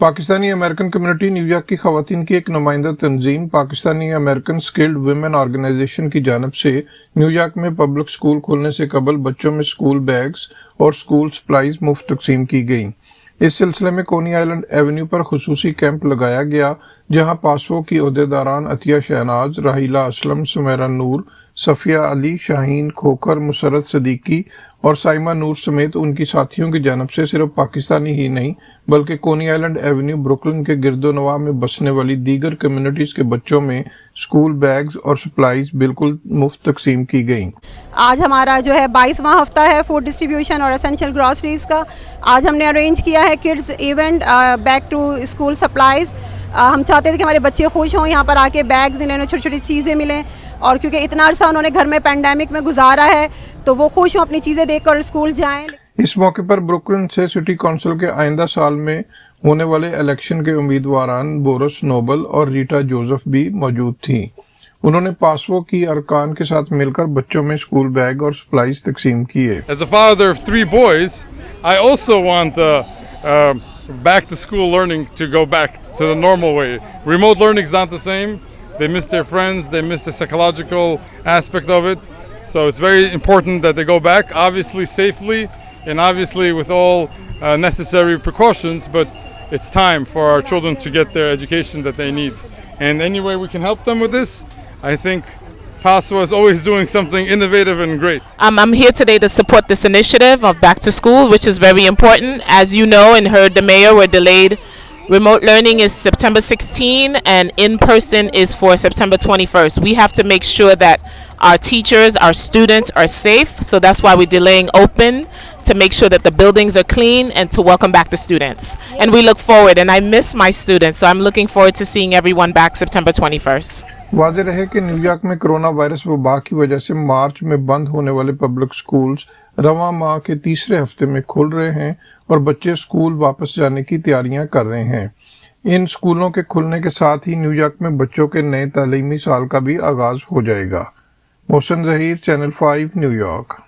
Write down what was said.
Pakistani American community New York की ख़वातीन की एक नुमाइंदा तंजीम Pakistani American skilled women organization की जानिब से न्यूयॉर्क में पब्लिक स्कूल खोलने से कबल बच्चों में स्कूल बैग्स और स्कूल सप्लाईज मुफ्त तकसीम की गई। इस सिलसिले में कोनी आइलैंड एवेन्यू पर खुसूसी कैंप लगाया गया, जहां पासवो की ओहदेदारान अतिया शहनाज, राहिला असलम, सुमेरा नूर, सफिया अली, शाहीन खोखर, मुसरत सदीकी और साइमा नूर समेत उनकी साथियों की जानब से सिर्फ पाकिस्तानी ही नहीं बल्कि कोनी आइलैंड एवेन्यू ब्रुकलिन के गिरदोनवा में बसने वाली दीगर कम्युनिटीज के बच्चों में स्कूल बैग्स और सप्लाईज बिल्कुल मुफ्त तकसीम की गई। आज हमारा जो है 22वां हफ्ता है फूड डिस्ट्रीब्यूशन और एसेंशियल ग्रॉसरीज का। आज हमने अरेंज किया है kids event back to school supplies. हम चाहते थे कि हमारे बच्चे खुश हों, यहाँ पर आके बैग्स मिलें, उन्हें छोटी छोटी चीज़ें मिलें, और क्योंकि इतना अरसा उन्होंने घर में पैंडेमिक में गुजारा है तो वो खुश हों, अपनी चीज़ें देखकर स्कूल जाएं। इस मौके पर ब्रुकलिन से सिटी काउंसिल के आइंदा साल में होने वाले इलेक्शन के उम्मीदवारान बोरस नोबल और रीटा जोसेफ भी मौजूद थीं। उन्होंने पासवो की अरकान के साथ मिलकर बच्चों में स्कूल बैग और सप्लाईज तकसीम किए। As a father of 3 boys, I also want back to school learning to go back to the normal way. Remote learning is not the same. They miss their friends, they miss the psychological aspect of it. So it's very important that they go back, obviously safely and obviously with all necessary precautions, but it's time for our children to get their education that they need. And any way we can help them with this, I think Paswa is always doing something innovative and great. I'm here today to support this initiative of Back to School, which is very important. As you know and heard the mayor, we're delayed. Remote learning is September 16 and in-person is for September 21st. We have to make sure that our teachers, our students are safe. So that's why we're delaying open, to make sure that the buildings are clean and to welcome back the students. And we look forward, and I miss my students, so I'm looking forward to seeing everyone back September 21st. वाज़ेह रहे कि New York में corona virus वबा की वजह से मार्च में बंद होने वाले पब्लिक स्कूल्स रवां माह के तीसरे हफ्ते में खुल रहे हैं और बच्चे स्कूल वापस जाने की तैयारियां कर रहे हैं। इन स्कूलों के खुलने के साथ ही न्यूयॉर्क में बच्चों के नए तालीमी साल का भी आगाज हो जाएगा। Mohsin Zaheer, channel 5 New York.